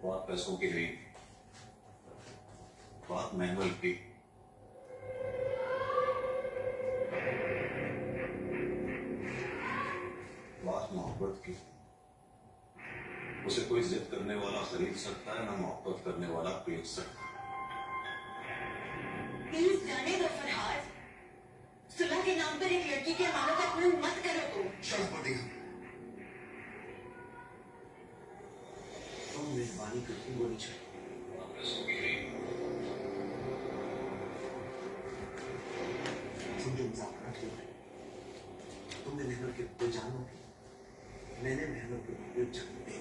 बहुत पैसों की नहीं, बहुत मैनुअल की, बहुत मोहब्बत की। उसे कोई जिद करने वाला खरीद सकता है, ना मोहब्बत करने वाला बेच सकता है। प्लीज जाने दो फरहाद। सुलह के नाम पर एक लड़की के अमानत का खून मत करो तुम मेहरबानी करके वो नहीं चाहिए। तुम जो मुजाकरात हो रहे हो, तुमने मेहनत के बदले जान दी, मैंने मेहनत के बदले जान दे दी।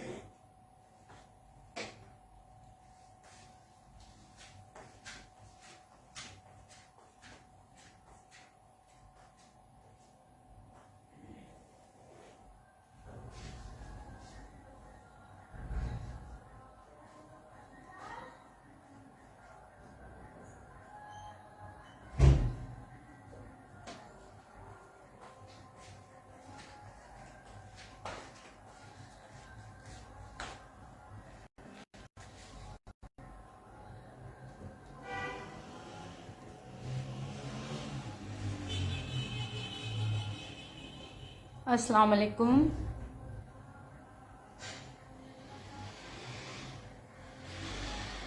अस्सलाम वालेकुम।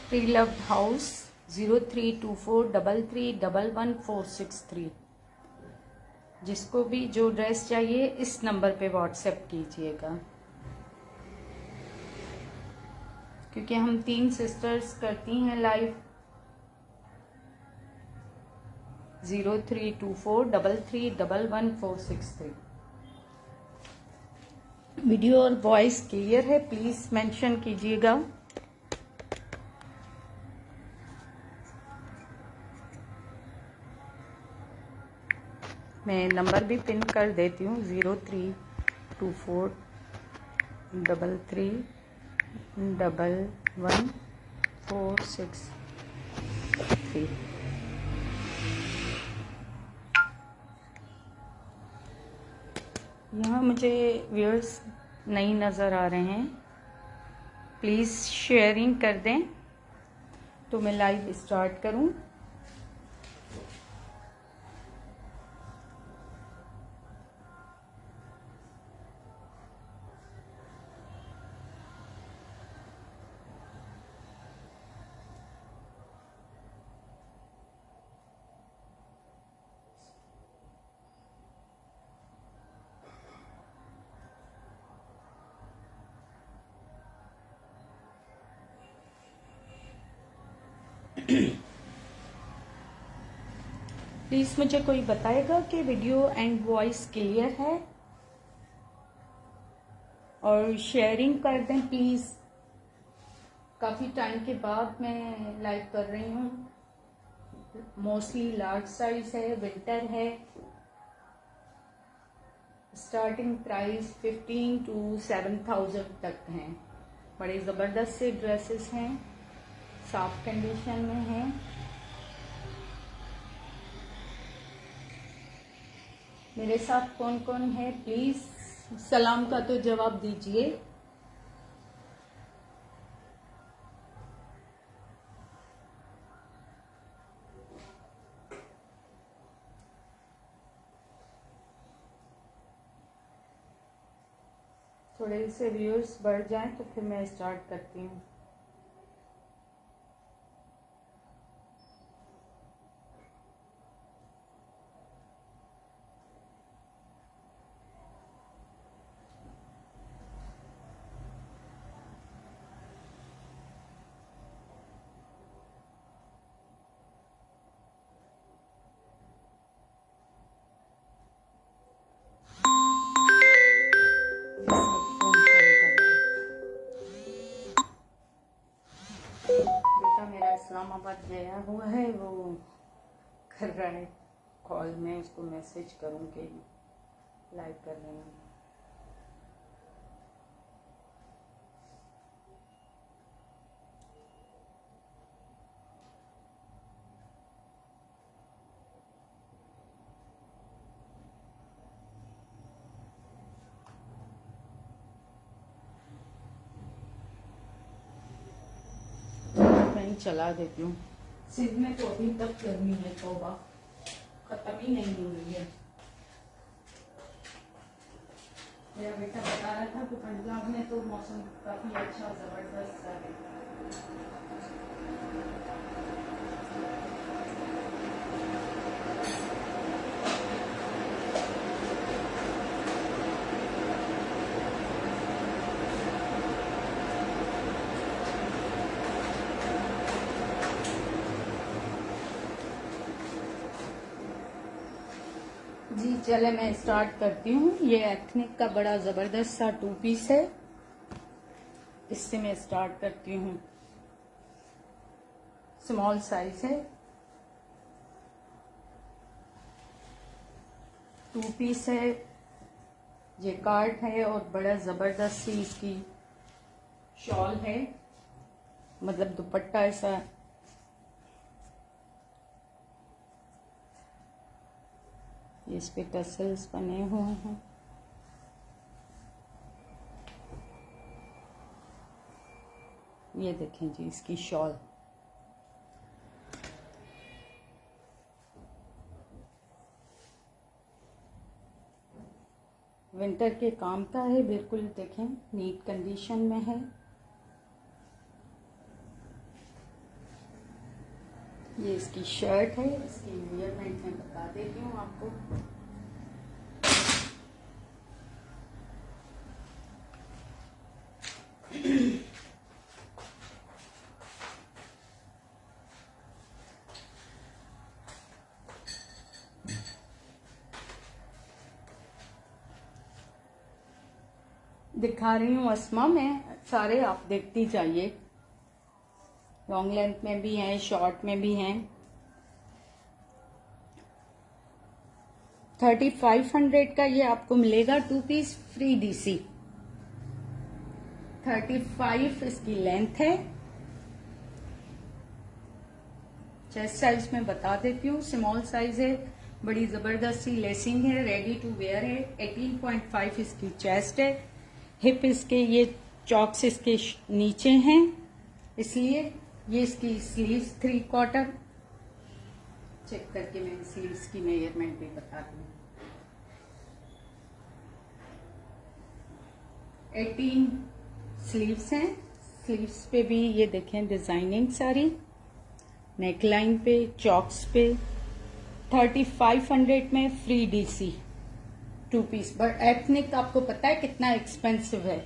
Pre loved house 032433111463। जिसको भी जो ड्रेस चाहिए इस नंबर पे व्हाट्सएप कीजिएगा, क्योंकि हम 3 सिस्टर्स करती हैं लाइव। 032433111463। वीडियो और वॉइस क्लियर है, प्लीज मेंशन कीजिएगा। मैं नंबर भी पिन कर देती हूँ, 032433111463। यहाँ मुझे व्यूअर्स नहीं नज़र आ रहे हैं, प्लीज़ शेयरिंग कर दें तो मैं लाइव स्टार्ट करूँ। प्लीज़ मुझे कोई बताएगा कि वीडियो एंड वॉइस क्लियर है, और शेयरिंग कर दें प्लीज़। काफ़ी टाइम के बाद मैं लाइव कर रही हूँ। मोस्टली लार्ज साइज है, विंटर है। स्टार्टिंग प्राइस 15 to 7,000 तक हैं। बड़े ज़बरदस्त से ड्रेसेस हैं, साफ कंडीशन में हैं। मेरे साथ कौन कौन है प्लीज़ सलाम का तो जवाब दीजिए। थोड़े से व्यूअर्स बढ़ जाएं तो फिर मैं स्टार्ट करती हूँ। बेटा मेरा इस्लामाबाद गया हुआ है, वो कर रहा है कॉल में, उसको मैसेज करूँ कि लाइव कर रही हूँ। चला देती हूँ। सिंध में तो अभी तक गर्मी है, तौबा खत्म ही नहीं हो रही है। मेरा बेटा बता रहा था कि पंजाब में तो मौसम काफी अच्छा जबरदस्त है। जी चले मैं स्टार्ट करती हूँ। ये एथनिक का बड़ा जबरदस्त सा 2 पीस है, इससे मैं स्टार्ट करती हूँ। स्मॉल साइज है, 2 पीस है, ये कार्ट है और बड़ा जबरदस्त सी इसकी शॉल है, मतलब दुपट्टा ऐसा इस पे टसल्स बने हुए हैं। ये देखें जी इसकी शॉल। विंटर के काम का है, बिल्कुल देखें नीट कंडीशन में है। ये इसकी शर्ट है, इसकी मेजरमेंट मैं बता देती हूँ आपको। दिखा रही हूँ अस्मा, मैं सारे आप देखती जाइए। लॉन्ग लेंथ में भी हैं, शॉर्ट में भी हैं। 3500 का ये आपको मिलेगा 2 पीस फ्री डीसी। 35 इसकी लेंथ है। चेस्ट साइज में बता देती हूँ, स्मॉल साइज है, बड़ी जबरदस्त सी लेसिंग है, रेडी टू वेयर है। 18.5 इसकी चेस्ट है। हिप इसके ये चॉक्स इसके नीचे हैं, इसलिए ये इसकी स्लीव्स 3/4। चेक करके मैं स्लीव्स की मेजरमेंट भी बता दूँ। 18 स्लीव्स हैं। स्लीव्स पे भी ये देखें डिजाइनिंग सारी, नेकलाइन पे, चॉक्स पे। 3500 में फ्री डीसी 2 पीस। बट एथनिक आपको पता है कितना एक्सपेंसिव है।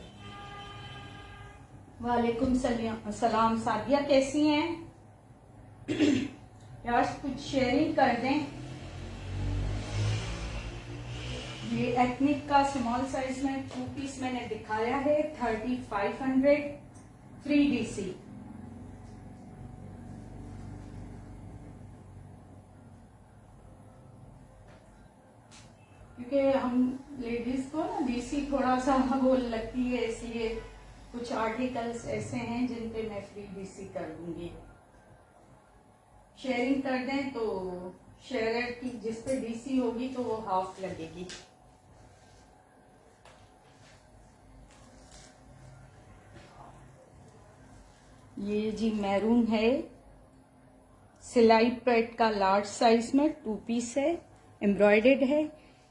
वालेकुम सलाम सादिया, कैसी हैं? यार कुछ शेयरिंग कर दें। ये एथनिक का स्मॉल साइज में 2 पीस मैंने दिखाया है, 3500 फ्री डीसी। क्योंकि हम लेडीज को ना डीसी थोड़ा सा वो लगती है, इसलिए कुछ आर्टिकल्स ऐसे हैं जिन पे मैं फ्री डीसी कर दूंगी। शेयरिंग कर दें तो शेयरर की जिस पे डीसी होगी तो वो हाफ लगेगी। ये जी मैरून है, सिलाई पेट का लार्ज साइज में 2 पीस है, एम्ब्रॉयडर्ड है।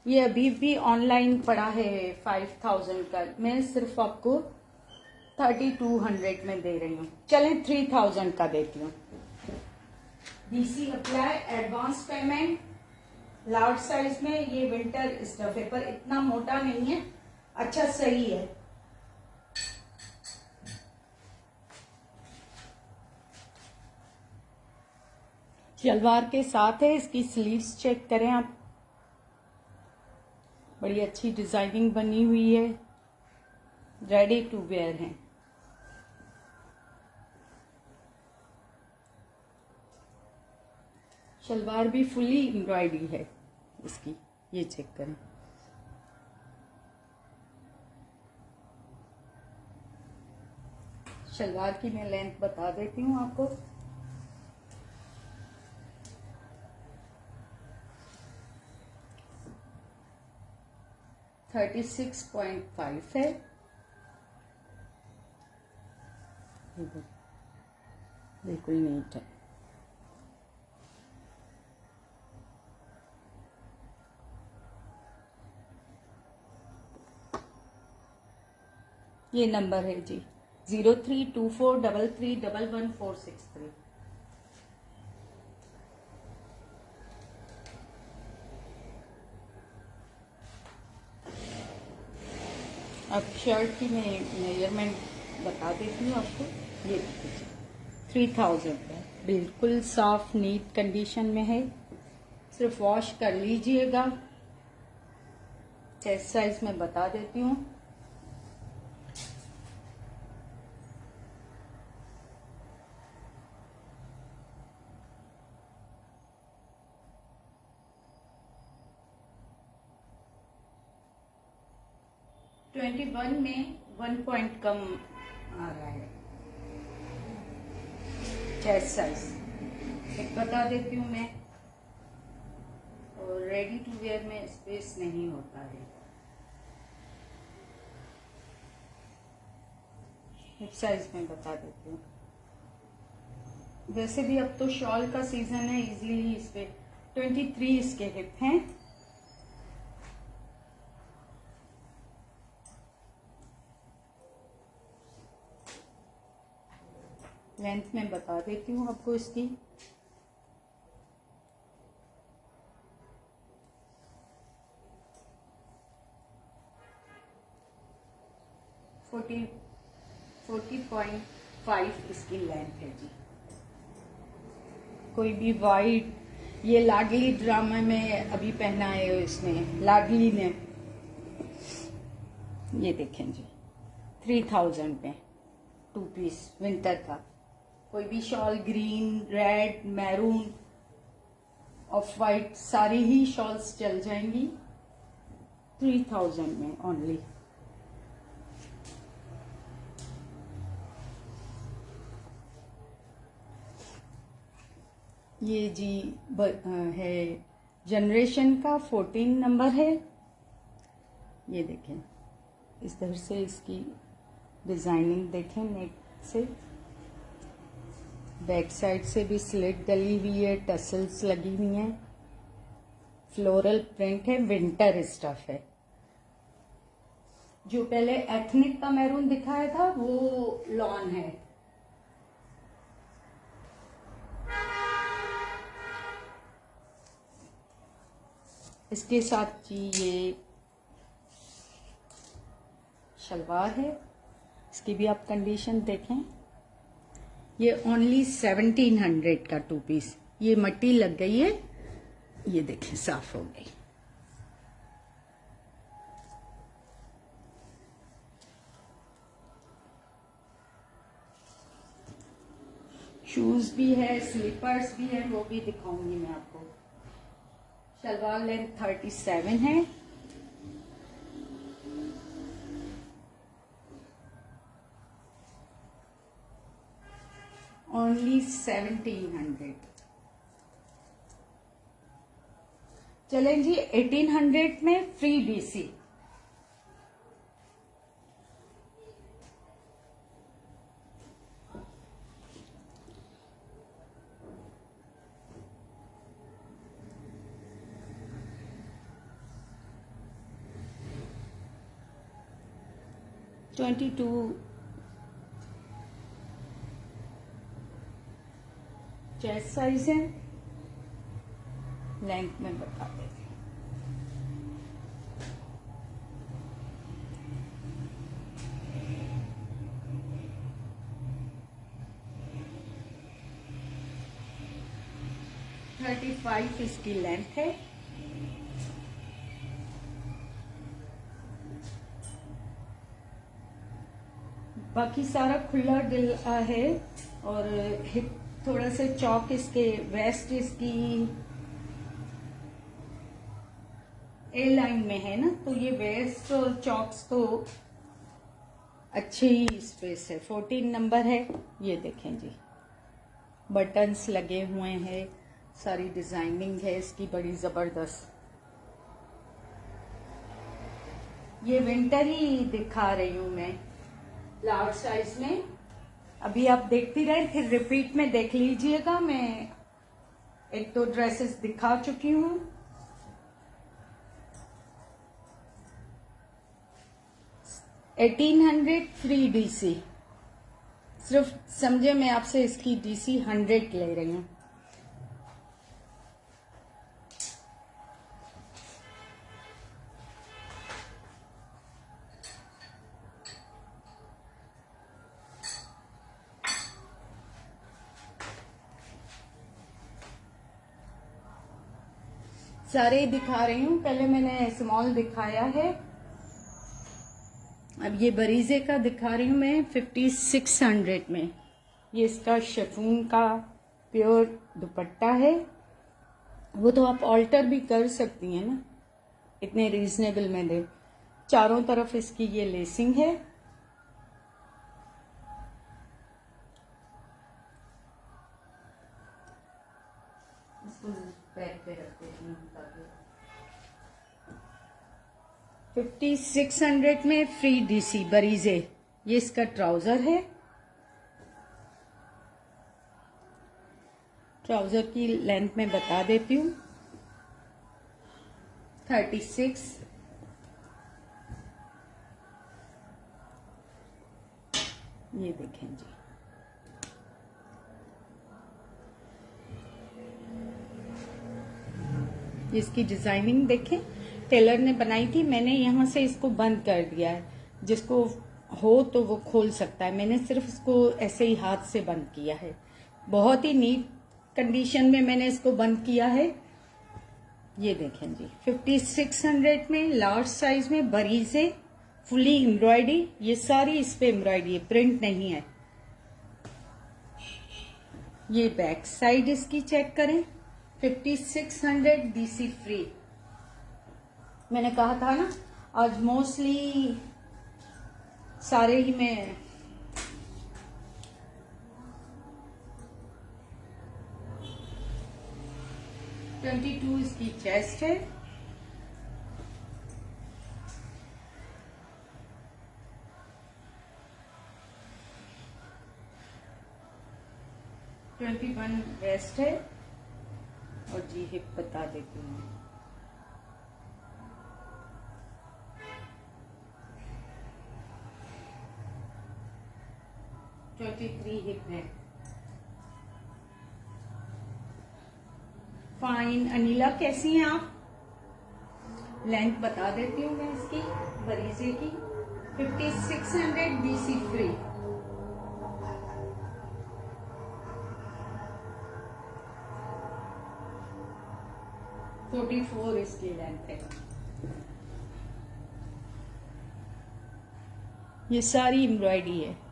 ये अभी भी ऑनलाइन पड़ा है 5000 का, मैं सिर्फ आपको 3200 में दे रही हूँ। चलें 3000 का देती हूँ। DC apply, advance payment, large size में। ये विंटर स्टफ है पर इतना मोटा नहीं है, अच्छा सही है। शलवार के साथ है। इसकी स्लीव्स चेक करें आप, बड़ी अच्छी डिजाइनिंग बनी हुई है, रेडी टू वेयर है। शलवार भी फुली एम्ब्रॉयडरी है इसकी, ये चेक करें। शलवार की मैं लेंथ बता देती हूँ आपको। है 36.5 है। 1 बिल्कुल नीट है। ये नंबर है जी 032433111463। अब शर्ट की मैं मेजरमेंट बता देती हूँ आपको। ये देखिए 3000 है, बिल्कुल साफ नीट कंडीशन में है। सिर्फ वॉश कर लीजिएगा। चेस्ट साइज में बता देती हूँ। ट्वेंटी 21 में 1 पॉइंट कम आ रहा है चेस्ट साइज। एक बता देती हूँ मैं, और रेडी टू वेयर में स्पेस नहीं होता है। हिप साइज में बता देती हूँ। वैसे भी अब तो शॉल का सीजन है, इजीली इस पे 23 इसके हिप हैं। लेंथ में बता देती हूँ आपको इसकी। फोर्टी 40.5 इसकी लेंथ है जी। कोई भी वाइट, ये लाडली ड्रामा में अभी पहना है इसने, लाडली ने। ये देखें जी 3000 में 2 पीस विंटर का। कोई भी shawl green, red, maroon, of white सारी ही शॉल्स चल जाएंगी 3000 में ओनली। ये जी है जनरेशन का 14 नंबर है। ये देखें इस तरह से इसकी डिजाइनिंग देखें। नेक से बैक साइड से भी स्लिट डली हुई है, टसल्स लगी हुई हैं, फ्लोरल प्रिंट है, विंटर स्टफ है। जो पहले एथनिक का मैरून दिखाया था वो लॉन है। इसके साथ जी ये शलवार है। इसकी भी आप कंडीशन देखें। ये ओनली 1700 का 2 पीस। ये मट्टी लग गई है, ये देखें साफ हो गई। शूज भी है, स्लीपर्स भी है, वो भी दिखाऊंगी मैं आपको। शलवार लेंथ 37 है। ओनली 1700। चलें जी 1800 में फ्री डीसी। $22 चेस्ट साइज है। लेंथ में बता देते हैं। $35 इसकी लेंथ है। बाकी सारा खुला दिल है, और हिप थोड़ा से चौक इसके, वेस्ट इसकी ए लाइन में है ना, तो ये वेस्ट और चौक्स तो अच्छी ही स्पेस है। 14 नंबर है। ये देखें जी बटन्स लगे हुए हैं, सारी डिजाइनिंग है इसकी बड़ी जबरदस्त। ये विंटर ही दिखा रही हूं मैं लार्ज साइज में। अभी आप देखती रहे, फिर रिपीट में देख लीजिएगा। मैं एक दो ड्रेसेस दिखा चुकी हूँ। $1800 फ्री डीसी। सिर्फ समझे मैं आपसे इसकी डीसी 100 ले रही हूँ। सारे दिखा रही हूँ, पहले मैंने स्मॉल दिखाया है, अब ये बरीजे का दिखा रही हूँ मैं 5600 में। ये इसका शिफॉन का प्योर दुपट्टा है। वो तो आप ऑल्टर भी कर सकती हैं ना, इतने रीजनेबल में दे। चारों तरफ इसकी ये लेसिंग है। इसको बैक पे रख देती हूँ। 5600 में फ्री डीसी बरीजे। ये इसका ट्राउजर है। ट्राउजर की लेंथ में बता देती हूँ, 36। ये देखें जी, इसकी डिजाइनिंग देखें, टेलर ने बनाई थी। मैंने यहाँ से इसको बंद कर दिया है, जिसको हो तो वो खोल सकता है। मैंने सिर्फ इसको ऐसे ही हाथ से बंद किया है। बहुत ही नीट कंडीशन में मैंने इसको बंद किया है। ये देखें जी, 5600 में लार्ज साइज में बरीजे, फुली एम्ब्रॉयडरी। ये सारी इस पे एम्ब्रॉयडरी है, प्रिंट नहीं है। ये बैक साइड इसकी चेक करें, 5600 डीसी फ्री। मैंने कहा था ना, आज मोस्टली सारे ही में $22 इसकी चेस्ट है। $21 वेस्ट है। और जी हिप बता देती हूँ, 23 हिप है। फाइन। अनिला कैसी हैं आप? लेंथ बता देती हूँ मैं इसकी बरीजे की, 5600 डीसी फ्री। $44 इसकी लेंथ है। ये सारी एम्ब्रॉयडरी है।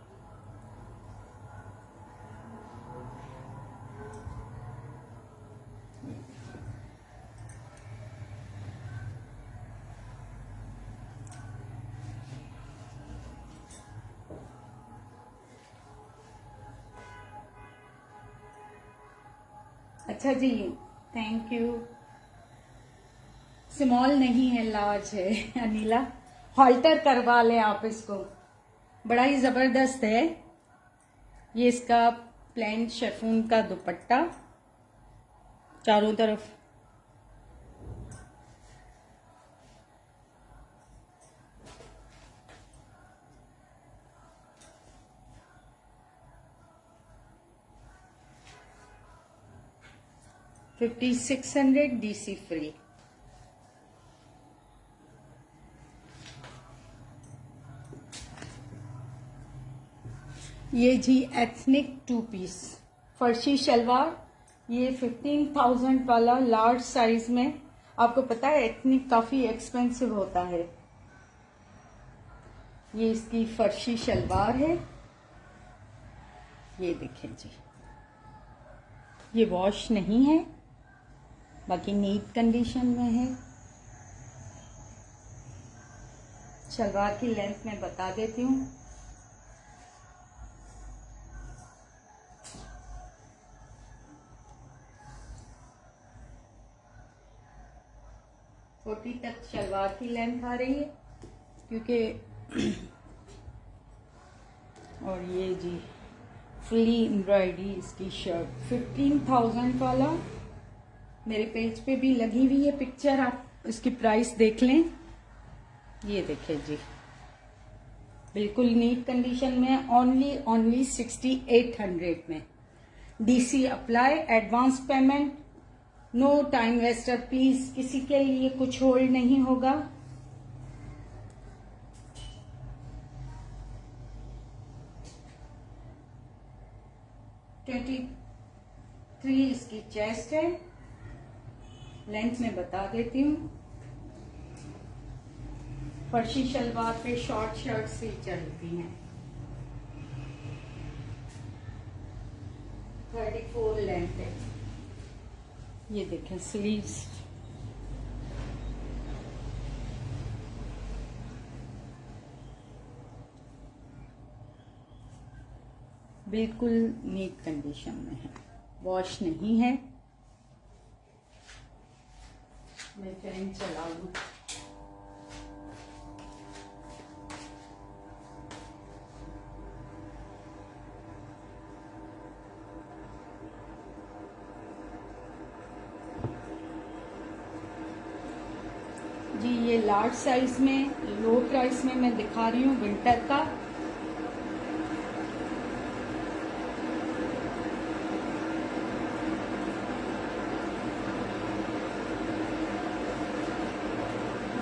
अच्छा जी, थैंक यू। स्मॉल नहीं है, लार्ज है अनिला। हॉल्टर करवा लें आप इसको, बड़ा ही जबरदस्त है। ये इसका प्लेन शिफॉन का दुपट्टा, चारों तरफ $5600 डीसी फ्री। ये जी एथनिक 2 पीस फर्शी शलवार, ये 15,000 वाला लार्ज साइज में। आपको पता है एथनिक काफी एक्सपेंसिव होता है। ये इसकी फर्शी शलवार है। ये देखें जी, ये वॉश नहीं है, बाकी नीट कंडीशन में है। शलवार की लेंथ मैं बता देती हूँ, 40 तक शलवार की लेंथ आ रही है, क्योंकि और ये जी फुली एम्ब्रॉयडरी इसकी शर्ट 15,000 वाला मेरे पेज पे भी लगी हुई है पिक्चर, आप इसकी प्राइस देख लें। ये देखिए जी, बिल्कुल नीट कंडीशन में, ओनली 6800 में। DC apply, advance payment, no time waster please, किसी के लिए कुछ होल्ड नहीं होगा। ट्वेंटी 3 इसकी चेस्ट है, लेंथ में बता देती हूँ। फर्शी शलवार पे शॉर्ट शर्ट से चलती हैं। 34 लेंथ है। ये देखें स्लीव्स, बिल्कुल नीट कंडीशन में है, वॉश नहीं है। मैं फैन चलाऊं। जी ये लार्ज साइज में, लो प्राइस में मैं दिखा रही हूँ विंटर का।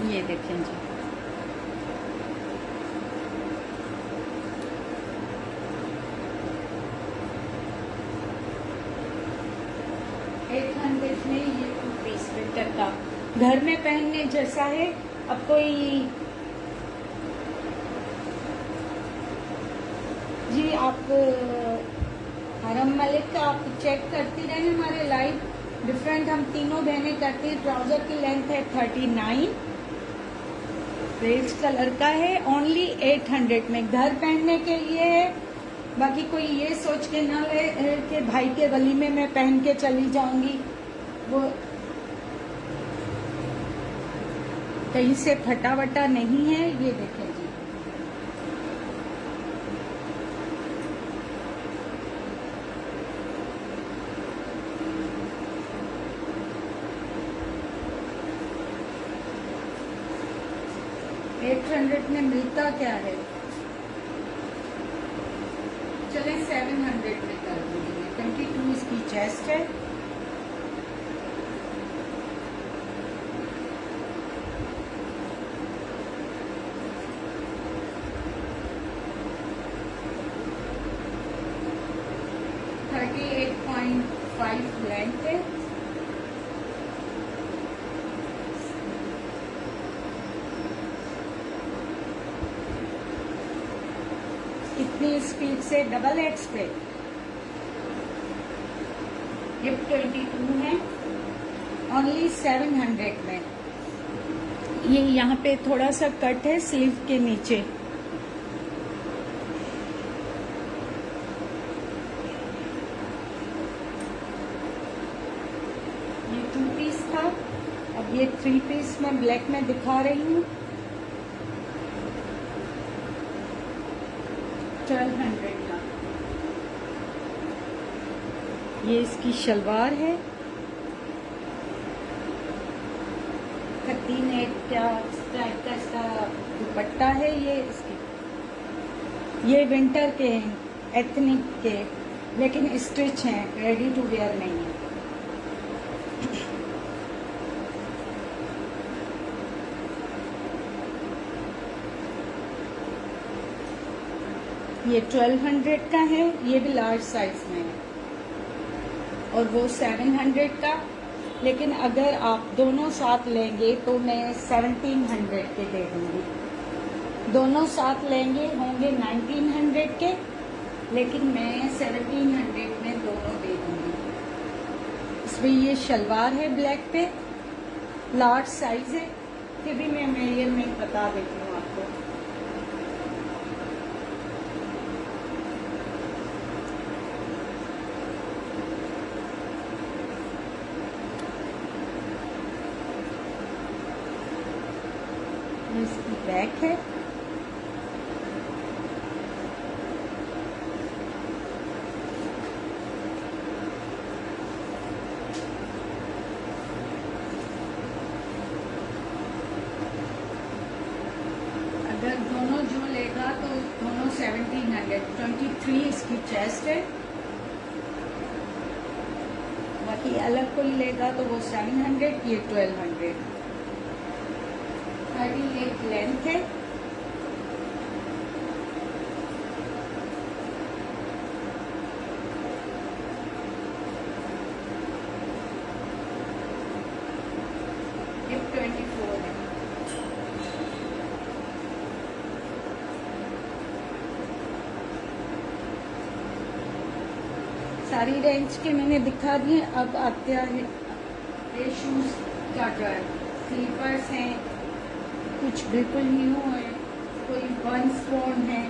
ये देखें जी, $800 में ये 2 पीस विंटर का, घर में पहनने जैसा है। अब कोई जी, आप हरम मलिक का आप चेक करती रहे हमारे लाइव डिफरेंट, हम तीनों बहनें करती हैं। ट्राउजर की लेंथ है 39, रेड कलर का है, ओनली 800 में, घर पहनने के लिए है। बाकी कोई ये सोच के ना ले कि भाई के वलीमे में पहन के चली जाऊंगी, वो कहीं से फटा वटा नहीं है। ये देखें जी, $800 में मिलता क्या है। चले 700 में कर दूंगी। 22 इसकी चेस्ट है। .5 लेंथ है। कितनी स्पीड से, डबल एक्स पे, ये 22 है, ओनली 700 में। ये यहाँ पे थोड़ा सा कट है स्लीव के नीचे। ये 2 पीस था, अब ये 3 पीस में ब्लैक में दिखा रही हूँ। 1200 का। ये इसकी शलवार है, 13 टाइप का इसका दुपट्टा है। ये इसकी, ये विंटर के हैं, एथनिक के, लेकिन स्टिच हैं, रेडी टू वेयर नहीं है। ये 1200 का है, ये भी लार्ज साइज में है, और वो 700 का। लेकिन अगर आप दोनों साथ लेंगे तो मैं 1700 के दे दूंगी। दोनों साथ लेंगे होंगे 1900 के, लेकिन मैं 1700 में दोनों दे दूंगी। इसमें ये शलवार है ब्लैक पे, लार्ज साइज है, फिर भी मैं मेजरमेंट बता देती हूँ आपको। इसकी बैक है, 23 इसकी चेस्ट है। बाकी अलग कोई लेगा तो वो 700, ये 1200। 38 लेंथ है। हिप 24 है। सारी रेंज के मैंने दिखा दिए। अब आते हैं ये शूज का जो है, स्लीपर्स हैं, कुछ बिल्कुल न्यू है, कोई वन स्टोन है।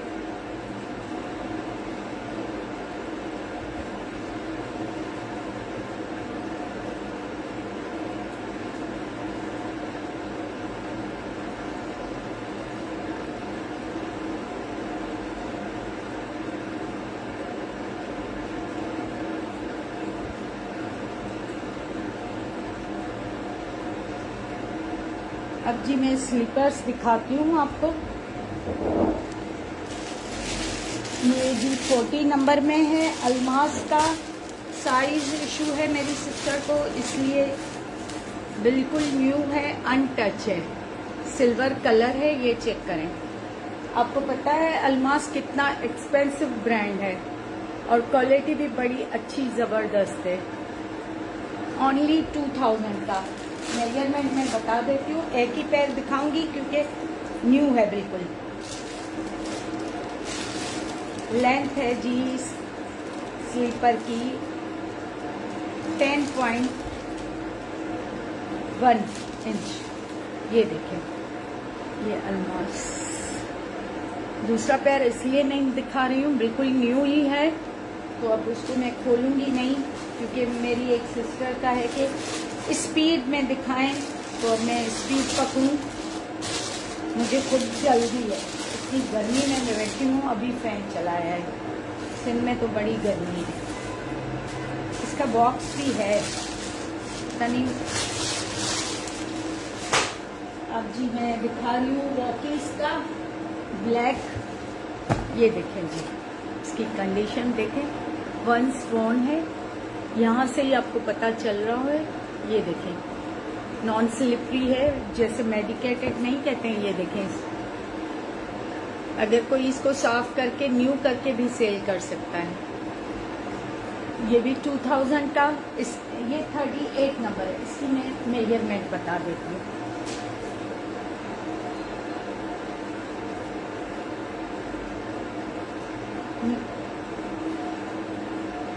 अब जी मैं स्लीपर्स दिखाती हूँ आपको। ये जी 40 नंबर में है। अल्मास का साइज इशू है मेरी सिस्टर को, इसलिए बिल्कुल न्यू है, अनटच है, सिल्वर कलर है। ये चेक करें। आपको पता है अल्मास कितना एक्सपेंसिव ब्रांड है और क्वालिटी भी बड़ी अच्छी ज़बरदस्त है। ओनली 2000 का। मेजरमेंट में बता देती हूँ, एक ही पैर दिखाऊंगी क्योंकि न्यू है बिल्कुल। लेंथ है जी स्लीपर की 10.1 इंच। ये देखें, ये अल्मास। दूसरा पैर इसलिए नहीं दिखा रही हूँ, बिल्कुल न्यू ही है, तो अब उसको मैं खोलूंगी नहीं, क्योंकि मेरी एक सिस्टर का है कि स्पीड में दिखाएं, तो मैं स्पीड पकड़ूं। मुझे खुद जल्दी है, इतनी गर्मी में मैं बैठी हूँ, अभी फैन चलाया है। सिंध में तो बड़ी गर्मी है। इसका बॉक्स भी है तनी। अब जी मैं दिखा रही हूँ वॉकीज का ब्लैक। ये देखें जी, इसकी कंडीशन देखें, वन स्टोन है। यहाँ से ही आपको पता चल रहा है। ये देखें, नॉन स्लिपरी है, जैसे मेडिकेटेड नहीं कहते हैं। ये देखें, अगर कोई इसको साफ करके न्यू करके भी सेल कर सकता है। ये भी 2000 का। ये 38 नंबर है। इसकी मैं मेजरमेंट बता देती हूँ। हम्म,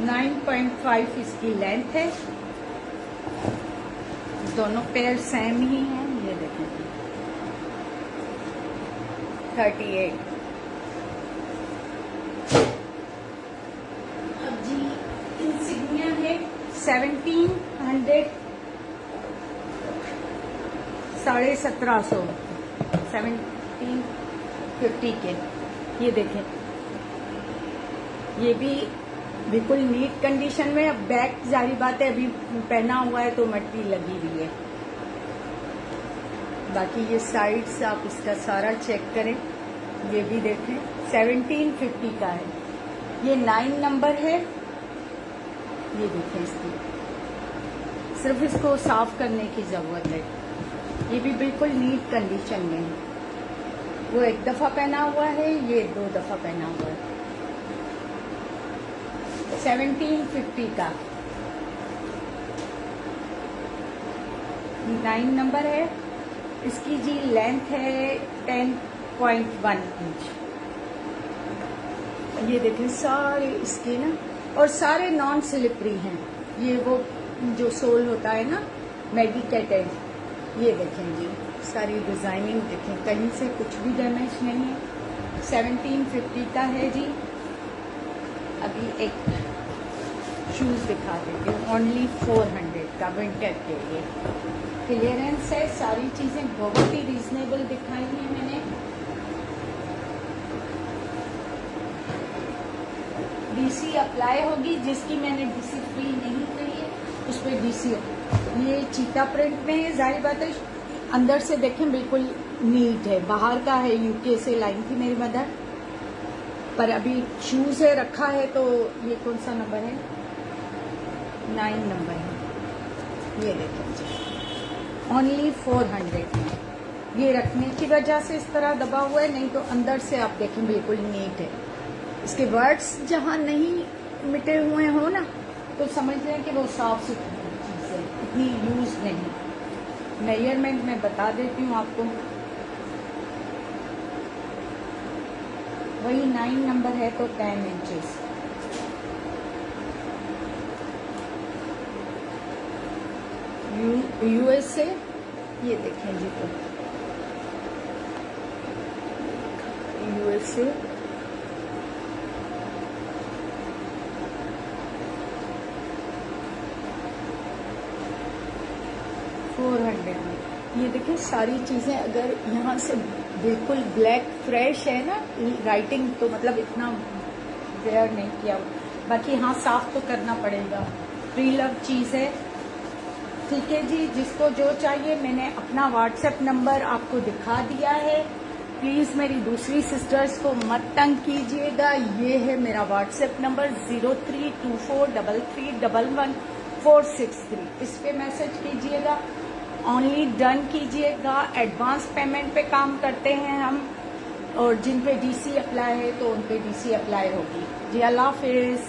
9.5 इसकी लेंथ है। दोनों पैर सेम ही हैं। ये देखें, 38। अब जी इंसिग्निया है 1700, 1750, 1750 के। ये देखें, ये भी बिल्कुल नीट कंडीशन में। अब बैक जारी बात है, अभी पहना हुआ है तो मट्टी लगी हुई है। बाकी ये साइड्स आप इसका सारा चेक करें। ये भी देखें, 1750 का है। ये 9 नंबर है। ये देखें, इसकी सिर्फ इसको साफ करने की जरूरत है। ये भी बिल्कुल नीट कंडीशन में है। वो एक दफा पहना हुआ है, ये 2 दफा पहना हुआ है। 1750 का 9 नंबर है। इसकी जी लेंथ है 10.1 इंच। ये देखें, सारे इसके ना, और सारे नॉन स्लिपरी हैं। ये वो जो सोल होता है ना, मेडिकेटेड। ये देखें जी, सारी डिजाइनिंग देखें, कहीं से कुछ भी डैमेज नहीं है। 1750 का है जी। अभी एक शूज दिखा देती हूँ, ओनली 400 का, विंटर के लिए। क्लियरेंस है, सारी चीजें बहुत ही रीजनेबल दिखाई हैं मैंने। डीसी अप्लाई होगी, जिसकी मैंने डीसी फ्री नहीं करी है उस पर डीसी। ये चीता प्रिंट में है, जाहिर बात है। अंदर से देखें, बिल्कुल नीट है। बाहर का है, यूके से लाई थी मेरी मदर। पर अभी शूज है रखा है, तो ये कौन सा नंबर है? 9 नंबर है। ये देखें जी, ओनली 400 में। ये रखने की वजह से इस तरह दबा हुआ है, नहीं तो अंदर से आप देखें बिल्कुल नीट है। इसके वर्ड्स जहाँ नहीं मिटे हुए हो ना, तो समझ लें कि वो साफ सुथरी चीज़ है, इतनी यूज नहीं। मेजरमेंट में बता देती हूँ आपको, वही 9 नंबर है तो 10 इंचेस। यूएस से ये देखें जी, तो यूएस से में। ये देखिए सारी चीजें अगर यहाँ से बिल्कुल ब्लैक फ्रेश है ना राइटिंग, तो मतलब इतना वेयर नहीं किया। बाकी हाँ, साफ तो करना पड़ेगा, प्री लव चीज है। ठीक है जी, जिसको जो चाहिए, मैंने अपना व्हाट्सएप नंबर आपको दिखा दिया है। प्लीज मेरी दूसरी सिस्टर्स को मत तंग कीजिएगा। ये है मेरा व्हाट्सएप नंबर 032433111463। इस पे मैसेज कीजिएगा, ओनली डन कीजिएगा। एडवांस पेमेंट पे काम करते हैं हम, और जिन पे डीसी अप्लाई है तो उन पे डीसी अप्लाई होगी जी। अल्लाह हाफिज।